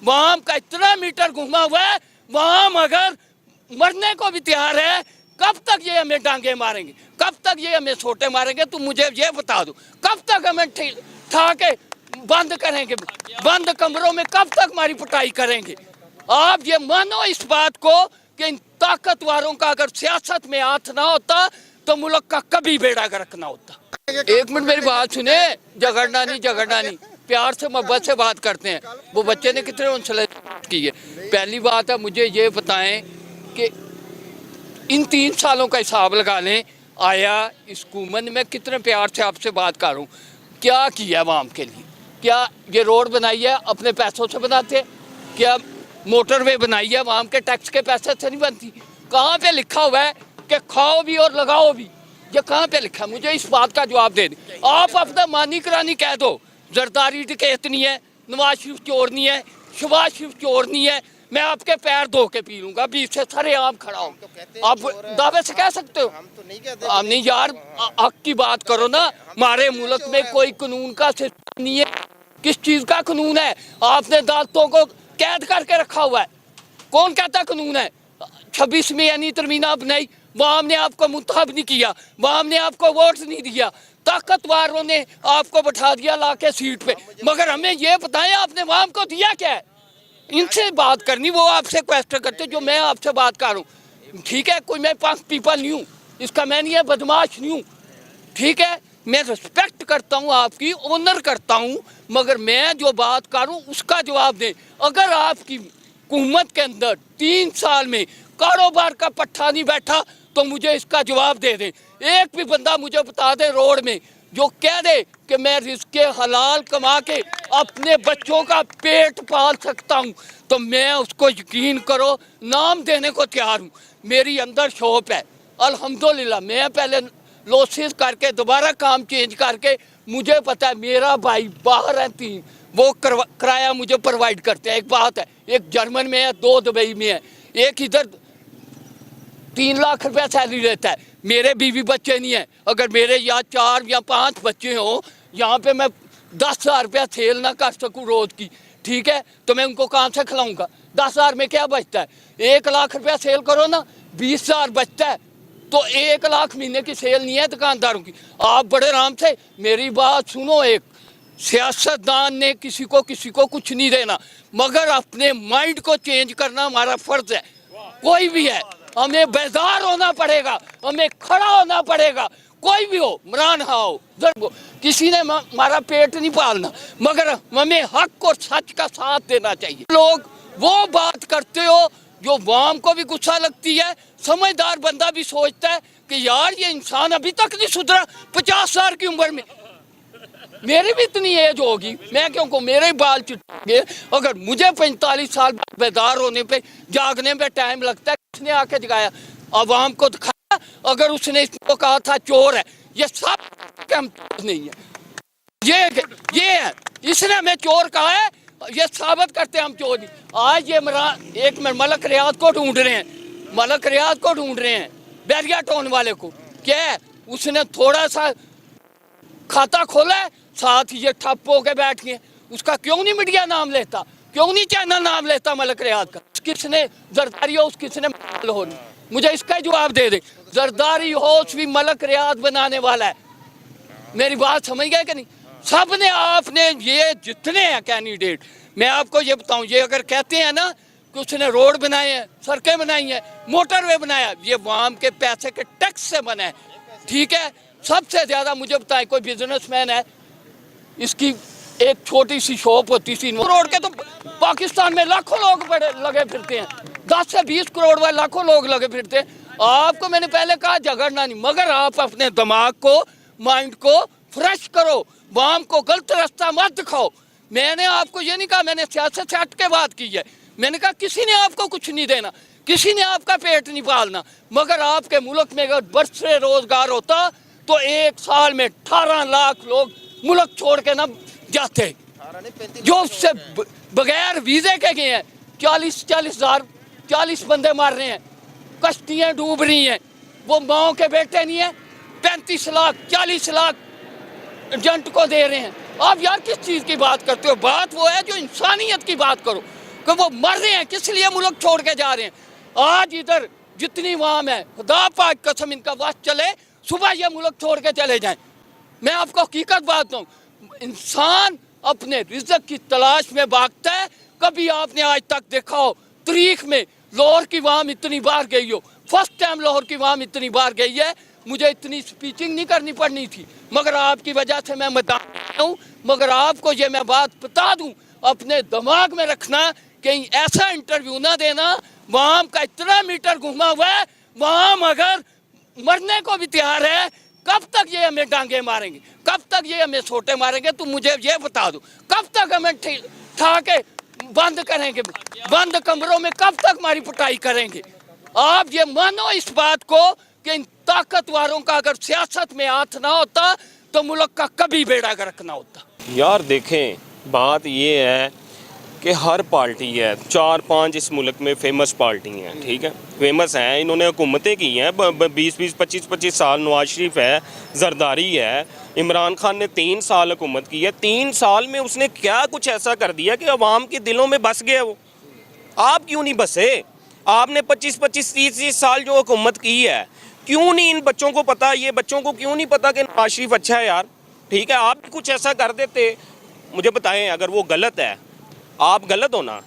वहाँ का इतना मीटर घुमा हुआ है, वहाँ मगर मरने को भी तैयार है। कब तक ये हमें डांगे मारेंगे, कब तक ये हमें छोटे मारेंगे? तुम मुझे ये बता दो, कब तक हमें ठा के बंद करेंगे? बंद कमरों में कब तक हमारी पिटाई करेंगे? आप ये मानो इस बात को कि इन ताकतवारों का अगर सियासत में हाथ ना होता तो मुल्क का कभी बेड़ा गर्क ना होता। एक मिनट मेरी बात सुने, झगड़ना नहीं, प्यार से मोहब्बत से बात करते हैं। वो बच्चे ने कितने हौसले की है। पहली बात है, मुझे ये बताएं कि इन 3 सालों का हिसाब लगा लें, आया इस हुकूमत में कितने प्यार से आपसे बात कर रहा हूँ, क्या किया आवाम के लिए? क्या ये रोड बनाई है अपने पैसों से बनाते? क्या मोटरवे बनाई है आवाम के टैक्स के पैसे से नहीं बनती? कहाँ पे लिखा हुआ है कि खाओ भी और लगाओ भी? ये कहाँ पे लिखा है? मुझे इस बात का जवाब दे दें। आप अपना मानी करानी कह दो, जरदारी डकैत नहीं है, नवाज शरीफ चोर नहीं है, शहबाज शरीफ चोर नहीं है, मैं आपके पैर धो के पी लूंगा, बीच से सरे आम खड़ा हो। आप दावे से कह सकते हो? हम तो नहीं कहते। आप नहीं यार, हक की बात करो ना। हमारे मुल्क में कोई कानून का सिस्टम नहीं है। किस चीज का कानून है? आपने अदालतों को कैद करके रखा हुआ है। कौन कहता कानून है? 26 में यानी तरमीना बनाई, वहाँ हमने आपको मुताब नहीं किया, वहाँ हमने आपको वोट नहीं दिया, ताकतवारों ने आपको बैठा दिया लाके सीट पे। मगर हमें ये बताएं आपने वहाँ को दिया क्या है? इनसे बात करनी, वो आपसे क्वेश्चन करते जो मैं आपसे बात कर रहा हूँ। ठीक है, कोई मैं पास पीपल नहीं हूँ, इसका मैं नहीं है, बदमाश नहीं हूँ। ठीक है, मैं रिस्पेक्ट करता हूँ आपकी, ऑनर करता हूँ, मगर मैं जो बात करूँ उसका जवाब दें। अगर आपकी हुकूमत के अंदर 3 साल में कारोबार का पट्टा नहीं बैठा तो मुझे इसका जवाब दे दें। एक भी बंदा मुझे बता दे रोड में जो कह दे कि मैं रिस्क हलाल कमा के अपने बच्चों का पेट पाल सकता हूँ, तो मैं उसको यकीन करो नाम देने को तैयार हूँ। मेरी अंदर शौक है अल्हम्दुलिल्लाह। मैं पहले लॉसेस करके दोबारा काम चेंज करके, मुझे पता है मेरा भाई बाहर है 3, वो किराया मुझे प्रोवाइड करते हैं। एक बात है, एक जर्मन में है, 2 दुबई में है, एक इधर 3 लाख रुपया सैलरी लेता है। मेरे बीवी बच्चे नहीं हैं। अगर मेरे या 4 या 5 बच्चे हों, यहाँ पे मैं 10,000 रुपया सेल ना कर सकूँ रोज़ की, ठीक है, तो मैं उनको कहाँ से खिलाऊँगा? 10,000 में क्या बचता है? 1 लाख रुपया सेल करो ना, 20,000 बचता है। तो 1 लाख महीने की सेल नहीं है दुकानदारों की। आप बड़े आराम से मेरी बात सुनो। एक सियासतदान ने किसी को कुछ नहीं देना, मगर अपने माइंड को चेंज करना हमारा फर्ज है। कोई भी है, हमें बेदार होना पड़ेगा, हमें खड़ा होना पड़ेगा। कोई भी हो, इमरान हो, किसी ने हमारा पेट नहीं पालना, मगर हमें हक और सच का साथ देना चाहिए। लोग वो बात करते हो जो वाम को भी गुस्सा लगती है। समझदार बंदा भी सोचता है कि यार ये इंसान अभी तक नहीं सुधरा। 50 साल की उम्र में, मेरी भी इतनी एज होगी, मैं क्यों को मेरे बाल चिटेंगे। अगर मुझे 45 साल बेदार होने पे, जागने पे टाइम लगता है, किसने आके जगाया? अवाम को दिखाया। अगर उसने इसको कहा था चोर है, ये सब हम नहीं है, ये है, इसने हमें चोर कहा है, ये साबित करते हैं हम चोर नहीं। आज ये एक मलक रियाज को ढूंढ रहे हैं, मलक रियाज को ढूंढ रहे हैं, बैरिया टाउन वाले को। क्या है? उसने थोड़ा सा खाता खोला है, साथ ही ये ठप होके बैठ गए। उसका क्यों नहीं मीडिया नाम लेता? क्यों नहीं चैनल नाम लेता मलक रियाज का? किसने जरदारी हो, किसने हो? मुझे इसका जवाब दे दे। जरदारी हो भी मलक रियाज बनाने वाला है। मेरी बात समझ गए कि नहीं? सब ने, आपने, ये जितने हैं कैंडिडेट, मैं आपको ये बताऊं, ये अगर कहते हैं ना कि उसने रोड बनाए हैं, सड़कें बनाई हैं, मोटरवे बनाया, ये वाम के पैसे के टैक्स से बना है। ठीक है, सबसे ज्यादा मुझे बताएं, कोई बिजनेसमैन है, इसकी एक छोटी सी शॉप होती थी रोड के, तो पाकिस्तान में लाखों लोग लगे फिरते हैं, 10 से 20 करोड़ वाले लाखों लोग लगे फिरते हैं। आपको मैंने पहले कहा झगड़ना नहीं, मगर आप अपने दिमाग को, माइंड को फ्रेश करो, वाम को गलत रास्ता मत दिखाओ। मैंने आपको ये नहीं कहा, मैंने सियासत से हट के बात की है। मैंने कहा किसी ने आपको कुछ नहीं देना, किसी ने आपका पेट नहीं पालना, मगर आपके मुल्क में अगर बरसरे रोजगार होता तो 1 साल में 18 लाख लोग मुल्क छोड़ के ना जाते, जो उससे बगैर वीजे के गए हैं। 40 बंदे मार रहे हैं, कश्तियाँ डूब रही हैं, वो माओ के बेटे नहीं है, 35 लाख 40 लाख एजेंट को दे रहे हैं। आप यार किस चीज़ की बात करते हो? बात वो है जो इंसानियत की बात करो। کہ وہ مر رہے ہیں, کس لیے ملک چھوڑ کے جا رہے ہیں. آج ادھر جتنی عوام ہے, خدا پاک قسم ان کا وقت چلے, صبح یہ ملک چھوڑ کے چلے جائیں. میں آپ کو حقیقت بات دوں, انسان اپنے رزق کی تلاش میں بھاگتا ہے. کبھی آپ نے آج تک دیکھا ہو تاریخ میں لاہور کی عوام اتنی بار گئی ہو؟ فرسٹ ٹائم لاہور کی عوام اتنی بار گئی ہے. مجھے اتنی سپیچنگ نہیں کرنی پڑنی تھی, مگر آپ کی وجہ سے میں بتا رہا ہوں. مگر آپ کو یہ میں بات بتا دوں, اپنے دماغ میں رکھنا, کہیں ایسا انٹرویو نہ دینا وہاں کا اتنا میٹر گھوما ہوا ہے, وہاں اگر مرنے کو بھی تیار ہے. کب تک یہ ہمیں ڈانگے ماریں گے, کب تک یہ ہمیں سوٹے ماریں گے؟ تم مجھے یہ بتا دو, کب تک ہمیں ٹھا کے بند کریں گے, بند کمروں میں کب تک ہماری پٹائی کریں گے؟ آپ یہ مانو اس بات کو کہ ان طاقتوروں کا اگر سیاست میں ہاتھ نہ ہوتا تو ملک کا کبھی بیڑا گرک نہ ہوتا. یار دیکھیں, بات یہ ہے کہ ہر پارٹی ہے, 4-5 اس ملک میں فیمس پارٹی ہیں, ٹھیک ہے, فیمس ہیں, انہوں نے حکومتیں کی ہیں 20-20 25-25 سال. نواز شریف ہے, زرداری ہے, عمران خان نے 3 سال حکومت کی ہے. 3 سال میں اس نے کیا کچھ ایسا کر دیا کہ عوام کے دلوں میں بس گیا وہ؟ آپ کیوں نہیں بسے؟ آپ نے 25-25-30 سال جو حکومت کی ہے, کیوں نہیں ان بچوں کو پتا, یہ بچوں کو کیوں نہیں پتا کہ نواز شریف اچھا ہے یار؟ ٹھیک ہے, آپ بھی کچھ ایسا کر دیتے. مجھے بتائیں, اگر وہ غلط ہے, آپ غلط ہو نا,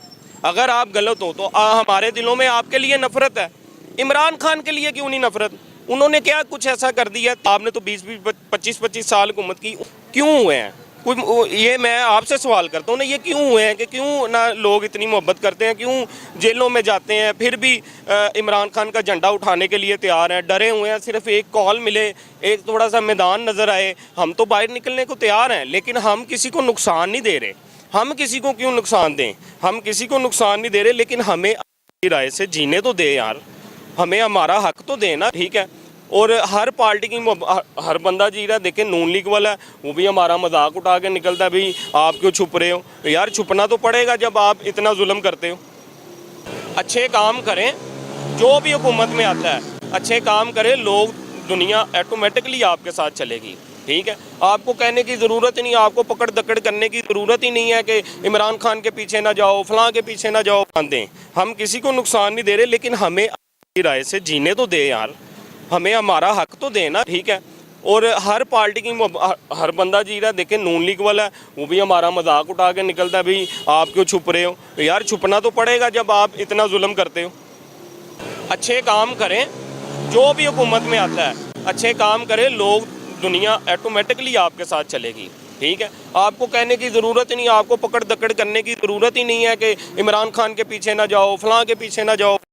اگر آپ غلط ہو تو ہمارے دلوں میں آپ کے لیے نفرت ہے. عمران خان کے لیے کیوں نہیں نفرت؟ انہوں نے کیا کچھ ایسا کر دیا؟ آپ نے تو 25-25 سال حکومت کی, کیوں ہوئے ہیں؟ یہ میں آپ سے سوال کرتا ہوں نا, یہ کیوں ہوئے ہیں کہ کیوں نہ لوگ اتنی محبت کرتے ہیں, کیوں جیلوں میں جاتے ہیں, پھر بھی عمران خان کا جھنڈا اٹھانے کے لیے تیار ہیں, ڈرے ہوئے ہیں, صرف ایک کال ملے, ایک تھوڑا سا میدان نظر آئے, ہم تو باہر نکلنے کو تیار ہیں. لیکن ہم کسی کو نقصان نہیں دے رہے. ہم کسی کو کیوں نقصان دیں؟ ہم کسی کو نقصان نہیں دے رہے, لیکن ہمیں اپنی رائے سے جینے تو دیں یار, ہمیں ہمارا حق تو دیں نا, ٹھیک ہے. اور ہر پارٹی کی ہر بندہ جی رہا ہے, دیکھیں نون لیگ والا ہے, وہ بھی ہمارا مذاق اٹھا کے نکلتا ہے, بھئی آپ کیوں چھپ رہے ہو؟ یار چھپنا تو پڑے گا جب آپ اتنا ظلم کرتے ہو. اچھے کام کریں, جو بھی حکومت میں آتا ہے اچھے کام کرے, لوگ دنیا ایٹومیٹکلی آپ کے ساتھ چلے گی, ٹھیک ہے. آپ کو کہنے کی ضرورت ہی نہیں, آپ کو پکڑ دکڑ کرنے کی ضرورت ہی نہیں ہے کہ عمران خان کے پیچھے نہ جاؤ, فلاں کے پیچھے نہ جاؤ. باندھیں, ہم کسی کو نقصان نہیں دے رہے, لیکن ہمیں اپنی رائے سے جینے تو دیں یار, ہمیں ہمارا حق تو دیں نا, ٹھیک ہے. اور ہر پارٹی کی ہر بندہ جی رہا ہے, دیکھیں نون لیگ والا ہے, وہ بھی ہمارا مذاق اٹھا کے نکلتا ہے, بھئی آپ کیوں چھپ رہے ہو؟ یار چھپنا تو پڑے گا جب آپ اتنا ظلم کرتے ہو. اچھے کام کریں, جو بھی حکومت میں آتا ہے اچھے کام کرے, لوگ دنیا ایٹومیٹکلی آپ کے ساتھ چلے گی, ٹھیک ہے. آپ کو کہنے کی ضرورت ہی نہیں, آپ کو پکڑ دکڑ کرنے کی ضرورت ہی نہیں ہے کہ عمران خان کے پیچھے نہ جاؤ, فلاں کے پیچھے نہ جاؤ.